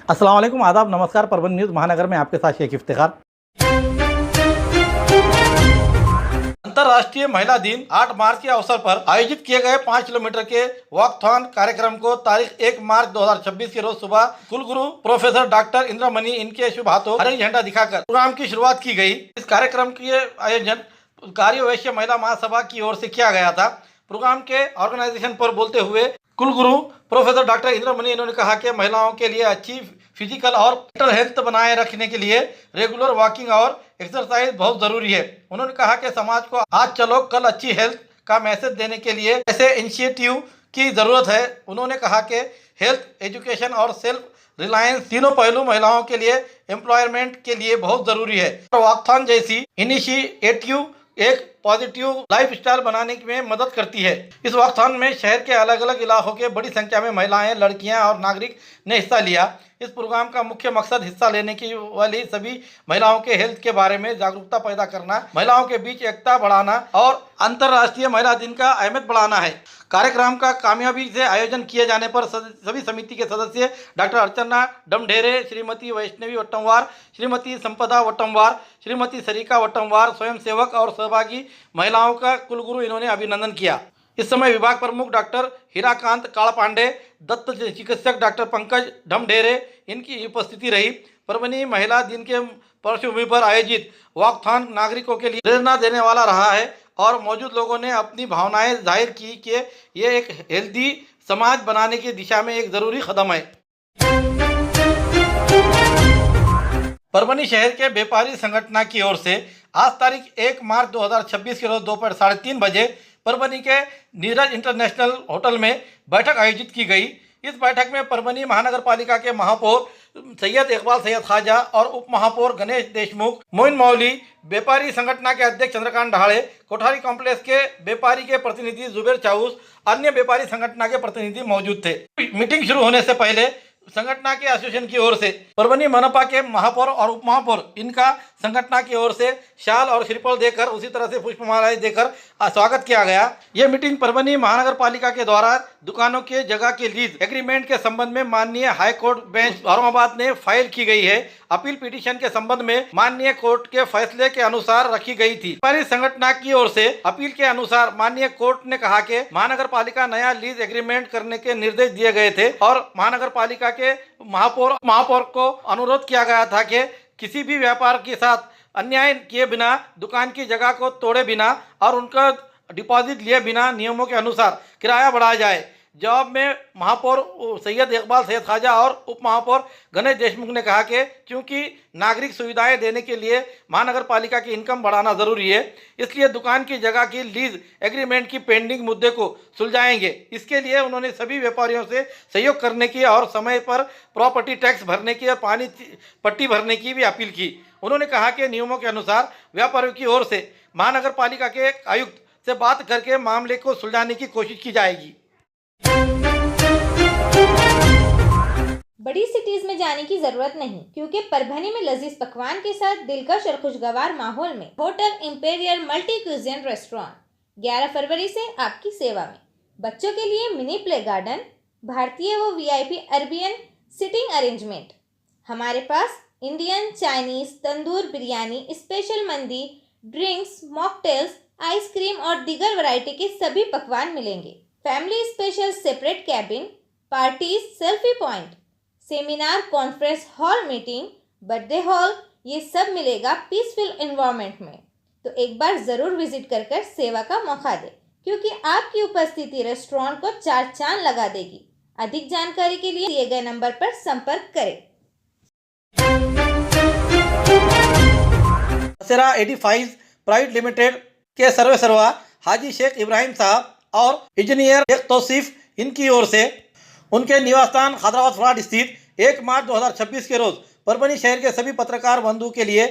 अस्सलाम वालेकुम, आदाब, नमस्कार। परभनी न्यूज़ महानगर में आपके साथ शेख इफ्तिखार। अंतर्राष्ट्रीय महिला दिन 8 मार्च के अवसर पर आयोजित किए गए 5 किलोमीटर के वॉकथॉन कार्यक्रम को तारीख 1 मार्च 2026 के रोज सुबह कुलगुरु प्रोफेसर डॉक्टर इंद्रमणि इनके शुभ हाथों हरी झंडा दिखाकर प्रोग्राम की शुरुआत की गई। इस कार्यक्रम के आयोजन कार्य वैश्य महिला महासभा की ओर से किया गया था। प्रोग्राम के ऑर्गेनाइजेशन पर बोलते हुए कुलगुरु प्रोफेसर डॉक्टर इंद्रमणि इन्होंने कहा कि महिलाओं के लिए अच्छी फिजिकल और मेंटल हेल्थ बनाए रखने के लिए रेगुलर वॉकिंग और एक्सरसाइज बहुत ज़रूरी है। उन्होंने कहा कि समाज को आज चलो कल अच्छी हेल्थ का मैसेज देने के लिए ऐसे इनिशिएटिव की ज़रूरत है। उन्होंने कहा कि हेल्थ, एजुकेशन और सेल्फ रिलायंस तीनों पहलू महिलाओं के लिए एम्प्लॉयमेंट के लिए बहुत ज़रूरी है। वॉकथॉन जैसी इनिशिएटिव एक पॉजिटिव लाइफस्टाइल बनाने में मदद करती है। इस वॉकथॉन में शहर के अलग अलग इलाकों के बड़ी संख्या में महिलाएं, लड़कियां और नागरिक ने हिस्सा लिया। इस प्रोग्राम का मुख्य मकसद हिस्सा लेने की वाली सभी महिलाओं के हेल्थ के बारे में जागरूकता पैदा करना, महिलाओं के बीच एकता बढ़ाना और अंतर्राष्ट्रीय महिला दिन का अहमियत बढ़ाना है। कार्यक्रम का कामयाबी से आयोजन किए जाने पर सभी समिति के सदस्य डॉक्टर अर्चना डमढेरे, श्रीमती वैष्णवी वट्टमवार, श्रीमती संपदा वट्टमवार, श्रीमती सरिका वट्टमवार, स्वयंसेवक और सहभागी महिलाओं का कुलगुरु इन्होंने अभिनंदन किया। इस समय विभाग प्रमुख डॉक्टर हीराकांत कालपांडे, दत्त चिकित्सक डॉक्टर पंकज डमढेरे इनकी उपस्थिति रही। परभनी महिला दिन के पृष्ठभूमि पर आयोजित वॉकथॉन नागरिकों के लिए प्रेरणा देने वाला रहा है और मौजूद लोगों ने अपनी भावनाएं जाहिर की कि ये एक हेल्दी समाज बनाने की दिशा में एक ज़रूरी कदम है। परभनी शहर के व्यापारी संगठन की ओर से आज तारीख 1 मार्च 2026 के रोज दोपहर 3:30 बजे परभनी के नीरज इंटरनेशनल होटल में बैठक आयोजित की गई। इस बैठक में परभनी महानगर पालिका के महापौर सैयद इकबाल सैयद खाजा और उप महापौर गणेश देशमुख, मोइन मौली, व्यापारी संगठन के अध्यक्ष चंद्रकांत ढाले, कोठारी कॉम्प्लेक्स के व्यापारी के प्रतिनिधि जुबेर चाउस, अन्य व्यापारी संगठन के प्रतिनिधि मौजूद थे। मीटिंग शुरू होने से पहले संगठन के एसोसिएशन की ओर से परभनी मनपा के महापौर और उप महापौर इनका संगठन की ओर से शाल और श्रीफल देकर उसी तरह से पुष्पमालाएं देकर स्वागत किया गया। यह मीटिंग परभनी महानगर पालिका के द्वारा दुकानों के जगह के लीज एग्रीमेंट के संबंध में माननीय हाई कोर्ट बेंच औरंगाबाद ने फाइल की गई है। अपील पिटीशन के संबंध में माननीय कोर्ट के फैसले के अनुसार रखी गई थी। व्यापारी संगठन की ओर से अपील के अनुसार माननीय कोर्ट ने कहा कि महानगर पालिका नया लीज एग्रीमेंट करने के निर्देश दिए गए थे और महानगर पालिका के महापौर को अनुरोध किया गया था कि किसी भी व्यापार के साथ अन्याय किए बिना, दुकान की जगह को तोड़े बिना और उनका डिपॉजिट लिए बिना नियमों के अनुसार किराया बढ़ाया जाए। जवाब में महापौर सैयद इकबाल सैयद खाजा और उप महापौर गणेश देशमुख ने कहा कि क्योंकि नागरिक सुविधाएं देने के लिए महानगर पालिका की इनकम बढ़ाना ज़रूरी है, इसलिए दुकान की जगह की लीज एग्रीमेंट की पेंडिंग मुद्दे को सुलझाएंगे। इसके लिए उन्होंने सभी व्यापारियों से सहयोग करने की और समय पर प्रॉपर्टी टैक्स भरने की और पानी पट्टी भरने की भी अपील की। उन्होंने कहा कि नियमों के अनुसार व्यापारियों की ओर से महानगर पालिका के आयुक्त से बात करके मामले को सुलझाने की कोशिश की जाएगी। बड़ी सिटीज में जाने की जरूरत नहीं, क्योंकि परभनी में लजीज पकवान के साथ दिलकश और खुशगवार माहौल में hotel imperial multi cuisine restaurant 11 फरवरी से आपकी सेवा में। बच्चों के लिए मिनी प्ले गार्डन, भारतीय व वीआईपी अरेबियन सिटिंग अरेंजमेंट। हमारे पास इंडियन, चाइनीज, तंदूर बिरयानी, स्पेशल मंदी, ड्रिंक्स, मॉकटेल्स, आइसक्रीम और दीगर वैरायटी के सभी पकवान मिलेंगे। Family special separate cabin, parties, selfie point, seminar, conference hall, meeting, birthday hall, ये सब मिलेगा पीसफुल एनवायरनमेंट में। तो एक बार ज़रूर विजिट कर सेवा का मौका दें, क्योंकि आपकी उपस्थिति रेस्टोरेंट को 4 चांद लगा देगी। अधिक जानकारी के लिए दिए गए नंबर पर संपर्क करें। 85 प्राइवेट लिमिटेड के सर्वा हाजी शेख इब्राहिम साहब और इंजीनियर शेख तौसीफ इनकी ओर से उनके निवास स्थान हैदराबाद फ्लैट स्थित 1 मार्च 2026 के रोज परभनी शहर के सभी पत्रकार बंधु के लिए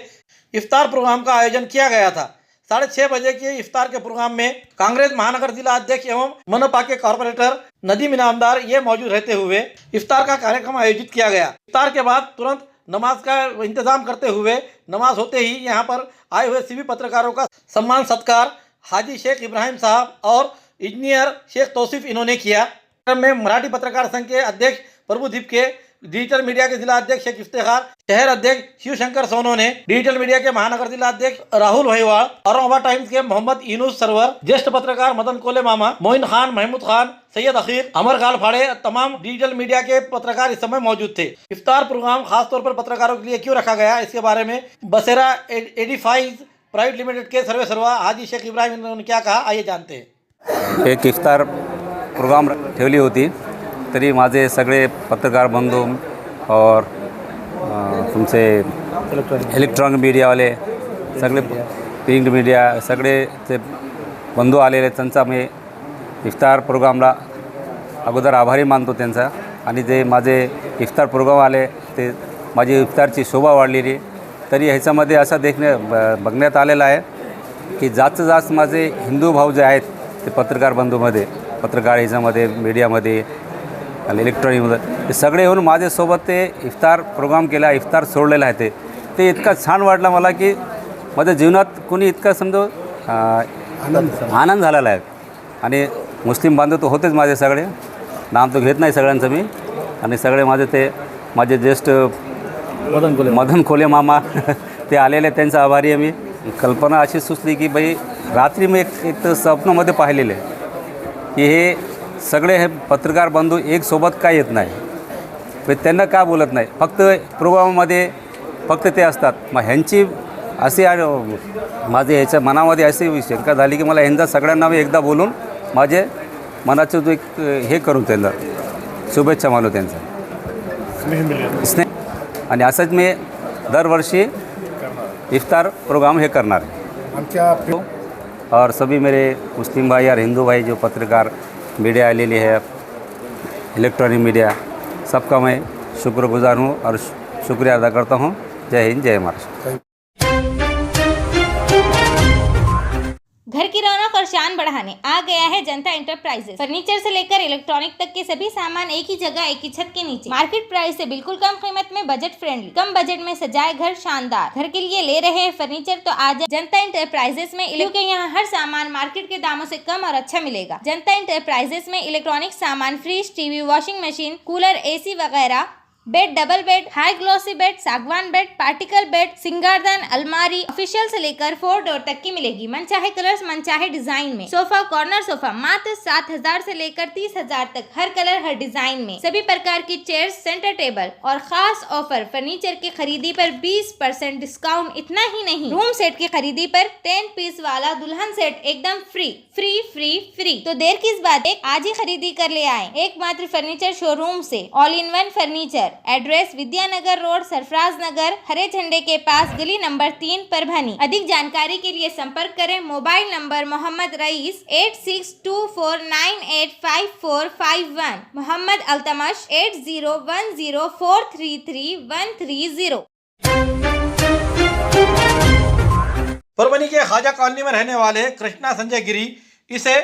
इफ्तार प्रोग्राम का आयोजन किया गया था। 6:30 बजे के इफ्तार के प्रोग्राम में कांग्रेस महानगर जिला अध्यक्ष एवं मनपा के कॉर्पोरेटर नदीम इनामदार ये मौजूद रहते हुए इफ्तार का कार्यक्रम आयोजित किया गया। इफ्तार के बाद तुरंत नमाज का इंतजाम करते हुए नमाज होते ही यहाँ पर आए हुए सभी पत्रकारों का सम्मान सत्कार हाजी शेख इब्राहिम साहब और इंजीनियर शेख तौसीफ इन्होंने किया। कार्यक्रम में मराठी पत्रकार संघ के अध्यक्ष प्रभुदीप के डिजिटल मीडिया के जिला अध्यक्ष शेख इफ्तिखार, शहर अध्यक्ष शिवशंकर सोनो ने, डिजिटल मीडिया के महानगर जिला अध्यक्ष राहुल महिवाल, औरंगाबाद टाइम्स के मोहम्मद यूनुस सरवर, ज्येष्ठ पत्रकार मदन कोले मामा, मोइन खान, महमूद खान, सैयद अखीर, अमर गाल फाड़े, तमाम डिजिटल मीडिया के पत्रकार इस समय मौजूद थे। इफ्तार प्रोग्राम खासतौर पर पत्रकारों के लिए क्यों रखा गया, इसके बारे में बसेरा एडिफाइज प्राइवेट लिमिटेड के सर्वे सर्वा हाजी शेख इब्राहिम ने क्या कहा, आइए जानते हैं। एक इफ्तार प्रोग्राम ठेवली होती, तरी माझे सगळे पत्रकार बंधू और तुमचे इलेक्ट्रॉनिक मीडियावाले सगळे प्रिंट मीडिया सगळे ते बंधू आलेले, त्यांचा मी इफ्तार प्रोग्रामला अगोदर आभारी मानतो त्यांचा। आणि जे माझे इफ्तार प्रोग्राम आले ते माझी इफ्तारची शोभा वाढलेली। तरी ह्याच्यामध्ये असं बघण्यात आलेलं आहे की जास्त जास्त माझे हिंदू भाऊ जे आहेत ते पत्रकार बंधूमध्ये, पत्रकार ह्याच्यामध्ये, मीडियामध्ये आणि इलेक्ट्रॉनिकमध्ये ते सगळे येऊन माझ्यासोबत ते इफ्तार प्रोग्राम केला, इफ्तार सोडलेला आहे। ते इतका छान वाटलं मला की माझ्या जीवनात कोणी इतका समजा आनंद झालेला आहे। आणि मुस्लिम बांधव तर होतेच माझे सगळे, नाम तो घेत नाही सगळ्यांचं मी, आणि सगळे माझे ज्येष्ठ मदन खोले मामा ते आलेले, त्यांचा आभारी आहे मी। कल्पना अशी सुचली की बाई रात्री मी एक तर स्वप्नामध्ये पाहिलेले की हे सगळे हे पत्रकार बंधू एक सोबत काय येत नाही, त्यांना का बोलत नाही, फक्त प्रोग्राममध्ये फक्त ते असतात। मग ह्यांची अशी माझे ह्याच्या मनामध्ये अशी शंका झाली की मला ह्यांचा सगळ्यांना मी एकदा बोलून माझे मनाचं जो एक हे करून त्यांना शुभेच्छा मानू, त्यांचा स्नेह। आणि असंच मी दरवर्षी इफ्तार प्रोग्राम हे करणार है। और सभी मेरे मुस्लिम भाई और हिंदू भाई जो पत्रकार मीडिया आलेली है, इलेक्ट्रॉनिक मीडिया, सबका मैं शुक्रगुजार हूँ और शुक्रिया अदा करता हूँ। जय हिंद, जय महाराष्ट्र। घर की रौनक और शान बढ़ाने आ गया है जनता एंटरप्राइजेस। फर्नीचर से लेकर इलेक्ट्रॉनिक तक के सभी सामान एक ही जगह, एक ही छत के नीचे, मार्केट प्राइस से बिल्कुल कम कीमत में, बजट फ्रेंडली, कम बजट में सजाए घर शानदार। घर के लिए ले रहे हैं फर्नीचर तो आज जनता एंटरप्राइजेस में, क्योंकि यहाँ हर सामान मार्केट के दामों से कम और अच्छा मिलेगा। जनता एंटरप्राइजेस में इलेक्ट्रॉनिक सामान, fridge, TV, washing machine, cooler, AC वगैरह, bed, double bed, high glossy bed, सागवान बेड, पार्टिकल बेड, सिंगारदान, अलमारी, ऑफिशियल से लेकर 4 डोर तक की मिलेगी, मनचाहे कलर्स, मनचाहे डिजाइन में। सोफा, कॉर्नर सोफा मात्र 7,000 से लेकर 30,000 तक, हर कलर हर डिजाइन में। सभी प्रकार की चेयर्स, सेंटर टेबल और खास ऑफर, फर्नीचर की खरीदी पर 20% डिस्काउंट। इतना ही नहीं, रूम सेट की खरीदी पर 10 पीस वाला दुल्हन सेट एकदम फ्री फ्री फ्री फ्री। तो देर किस बात, आज ही खरीदी कर ले आए एकमात्र फर्नीचर शोरूम से, all in one furniture. Address Vidyanagar road, Sarfaraz Nagar, हरे झंडे के पास, गली नंबर 3, परभनी। अधिक जानकारी के लिए संपर्क करें। Mobile number Mohammad rice 8624985451, Mohammad Altamash 8010433130। Parbhani के खाजा कॉलोनी में रहने वाले कृष्णा संजय गिरी, इसे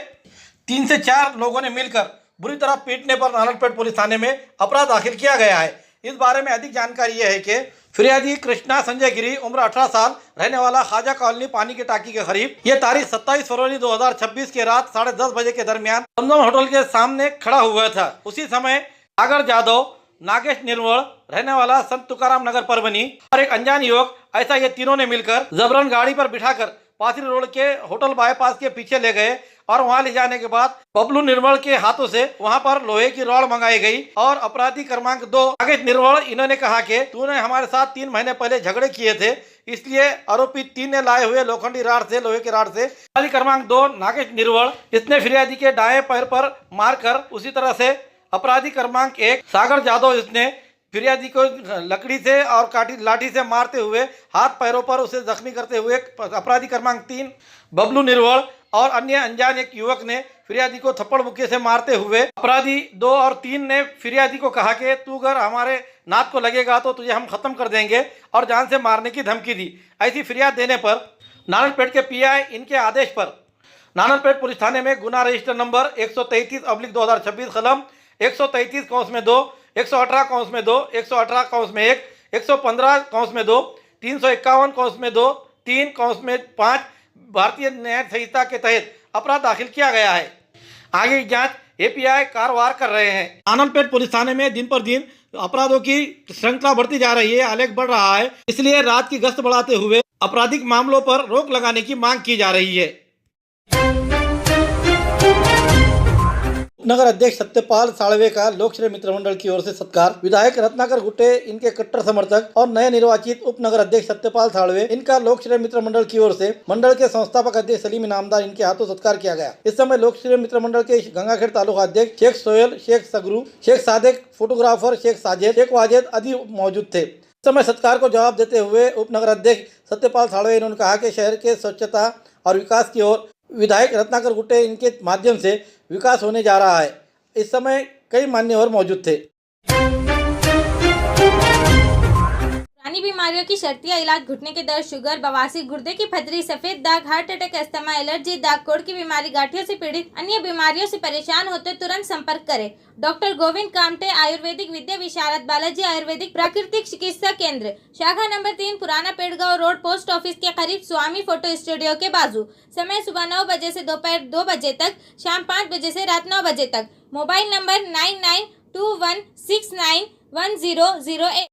3 से 4 लोगों ने मिलकर बुरी तरह पीटने पर नारायणपेट पुलिस थाने में अपराध दाखिल किया गया है। इस बारे में अधिक जानकारी यह है कि फिरियादी कृष्णा संजय गिरी, उम्र 18 साल, रहने वाला खाजा कॉलोनी पानी की टाकी के करीब, ये तारीख 27 फरवरी 2026 की रात 10:30 बजे के दरमियान दमदम होटल के सामने खड़ा हुआ था। उसी समय सागर जादव, नागेश निर्मल, रहने वाला संत तुकाराम नगर परभनी, और एक अनजान युवक, ऐसा ये तीनों ने मिलकर जबरन गाड़ी पर बिठाकर पाथरी रोड के होटल बाईपास के पीछे ले गए और वहां ले जाने के बाद बबलू निर्मल के हाथों से वहां पर लोहे की रॉड मंगाई गई और अपराधी क्रमांक 2 नागेश निर्मल, इन्होंने कहा कि तूने हमारे साथ 3 महीने पहले झगड़े किए थे, इसलिए आरोपी 3 ने लाए हुए लोखंडी राड से, लोहे की राड से, अपराधी क्रमांक 2 नागेश निर्मल, इसने फिरियादी के दाएं पैर पर मारकर, उसी तरह से अपराधी क्रमांक 1 सागर जादव, इसने फिरियादी को लकड़ी से और लाठी से मारते हुए हाथ पैरों पर उसे जख्मी करते हुए, अपराधी क्रमांक 3 बबलू निर्वल और अन्य अनजान एक युवक ने फिरियादी को थप्पड़ मुक्के से मारते हुए, अपराधी 2 और 3 ने फिरियादी को कहा कि तू अगर हमारे नाक को लगेगा तो तुझे हम खत्म कर देंगे और जान से मारने की धमकी दी। ऐसी फिरियाद देने पर नारायणपेट के PI इनके आदेश पर नारायणपेट पुलिस थाने में गुना रजिस्टर नंबर 133/2026 कलम 133(2), 118(2), 118(1), 115(2), 351(2), 3(5) भारतीय न्याय संहिता के तहत अपराध दाखिल किया गया है। आगे की जांच API कारवार कर रहे हैं। नारायणपेट पुलिस थाने में दिन पर दिन अपराधों की श्रृंखला बढ़ती जा रही है, आलेख बढ़ रहा है, इसलिए रात की गश्त बढ़ाते हुए आपराधिक मामलों पर रोक लगाने की मांग की जा रही है। नगर अध्यक्ष सत्यपाल साळवे का लोकश्रय मित्र मंडल की ओर से सत्कार। विधायक रत्नाकर गुट्टे इनके कट्टर समर्थक और नए निर्वाचित उप नगर अध्यक्ष सत्यपाल साळवे इनका लोकश्रय मित्र मंडल की ओर से मंडल के संस्थापक अध्यक्ष सलीम इनामदार इनके हाथों सत्कार किया गया। इस समय लोकश्रय मित्र मंडल के गंगाखेड़ तालुका अध्यक्ष शेख सोहेल, शेख सगरू, शेख सादेक, फोटोग्राफर शेख साजिद, शेख वाजिद आदि मौजूद थे। इस समय सत्कार को जवाब देते हुए उप नगर अध्यक्ष सत्यपाल साळवे इन्होंने कहा कि शहर के स्वच्छता और विकास की ओर विधायक रत्नाकर गुट्टे इनके माध्यम से विकास होने जा रहा है। इस समय कई मान्यवर मौजूद थे। पुरानी बीमारियों की शर्तिया इलाज, घुटने के दर्द, शुगर, बवासीर, गुर्दे की पथरी, सफेद दाग, हार्ट अटैक, अस्थमा, एलर्जी, दाग, कोड़ की बीमारी, गांठियों से पीड़ित अन्य बीमारियों से परेशान होते तुरंत संपर्क करें। डॉक्टर गोविंद कामटे, आयुर्वेदिक विद्या विशारद, बालाजी आयुर्वेदिक प्राकृतिक चिकित्सा केंद्र, शाखा नंबर 3, पुराना पेड़गांव रोड, पोस्ट ऑफिस के करीब, स्वामी फोटो स्टूडियो के बाजू। समय सुबह 9 बजे से दोपहर 2 बजे तक, शाम 5 बजे से रात 9 बजे तक। Mobile number 9921691008।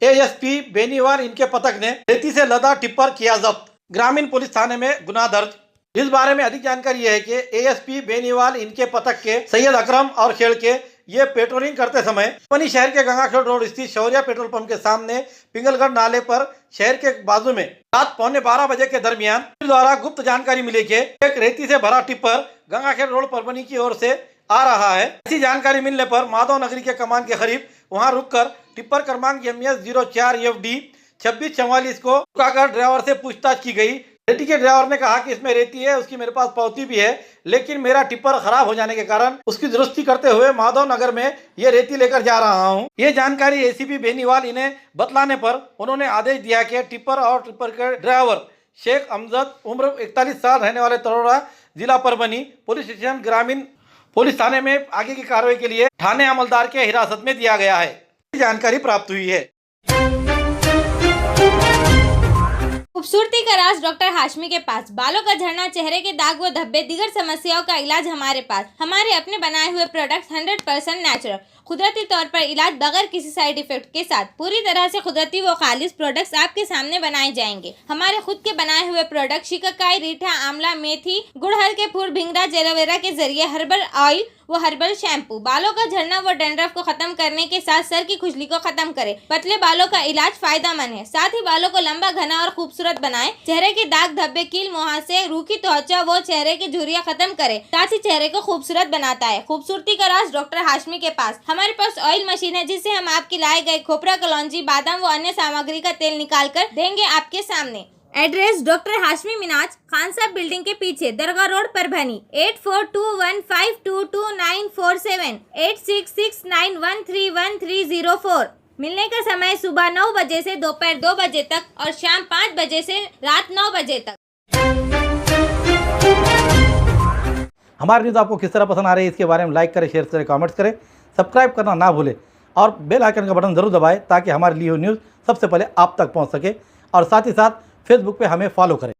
एएसपी बेनीवाल इनके पथक ने रेती से लदा टिप्पर किया जब्त। ग्रामीण पुलिस थाने में गुना दर्ज। इस बारे में अधिक जानकारी है कि एएसपी बेनीवाल इनके पथक के सैयद अकरम और खेड़ के ये पेट्रोलिंग करते समय परभनी शहर के गंगाखेड़ रोड स्थित शौर्या पेट्रोल पंप के सामने पिंगलगढ़ नाले पर शहर के बाजू में रात 11:15 बजे के दरमियान पुलिस द्वारा गुप्त जानकारी मिली कि एक रेती से भरा टिप्पर गंगाखेड़ रोड परभनी की ओर से आ रहा है। ऐसी जानकारी मिलने पर माधव नगरी के कमान के करीब वहां रुककर टिप्पर क्रमांक MS04FD 2644 को रुकाकर ड्राइवर से पूछताछ की गई। रेती के ड्राइवर ने कहा कि इसमें रेती है, उसकी मेरे पास पावती भी है, लेकिन मेरा टिप्पर खराब हो जाने के कारण उसकी दुरुस्ती करते हुए माधव नगर में ये रेती लेकर जा रहा हूं। ये जानकारी एसीपी बेनीवाल इन्हें बतलाने पर उन्होंने आदेश दिया कि टिप्पर और टिप्पर के ड्राइवर शेख अमजद उम्र 41 साल रहने वाले तरोड़ा जिला परभनी पुलिस स्टेशन ग्रामीण पुलिस थाने में आगे की कार्रवाई के लिए थाने अमलदार के हिरासत में दिया गया है। जानकारी प्राप्त हुई है। खूबसूरती का राज डॉक्टर हाशमी के पास। बालों का झड़ना, चेहरे के दाग व धब्बे, दीगर समस्याओं का इलाज हमारे पास। हमारे अपने बनाए हुए प्रोडक्ट्स 100% नेचुरल, कुदरती तौर पर इलाज बगैर किसी साइड इफेक्ट के साथ पूरी तरह से कुदरती व खालिश प्रोडक्ट्स आपके सामने बनाए जाएंगे। हमारे खुद के बनाए हुए प्रोडक्ट शिकाकाई, रीठा, आंवला, मेथी, गुड़हल के फूल, भिंगराज, एलोवेरा के जरिए हर्बल ऑयल वो हर्बल शैम्पू बालों का झड़ना व डैंड्रफ को खत्म करने के साथ सर की खुजली को खत्म करे। पतले बालों का इलाज फायदेमंद है, साथ ही बालों को लंबा, घना और खूबसूरत बनाए। चेहरे के दाग, धब्बे, कील, मुहासे, रूखी त्वचा वो चेहरे की झुर्रियां खत्म करे, साथ ही चेहरे को खूबसूरत बनाता है। खूबसूरती का राज डॉक्टर हाशमी के पास। हमारे पास ऑयल मशीन है जिससे हम आपकी लाए गए खोपरा, कलौंजी, बादाम व अन्य सामग्री का तेल निकाल कर देंगे आपके सामने। एड्रेस डॉक्टर हाशमी मिनाज, खान साहब बिल्डिंग के पीछे, दरगाह रोड, परभनी। 8421522947 8669131304। मिलने का समय सुबह 9 बजे से दोपहर 2 बजे तक और शाम 5 बजे से रात 9 बजे तक। हमारी न्यूज़ आपको किस तरह पसंद आ रही है इसके बारे में लाइक करें, शेयर करें, कमेंट्स करें, सब्सक्राइब करना ना भूलें और बेल आइकन का बटन ज़रूर दबाएं ताकि हमारी ली हुई न्यूज़ सबसे पहले आप तक पहुंच सके और साथ ही साथ फेसबुक पे हमें फॉलो करें।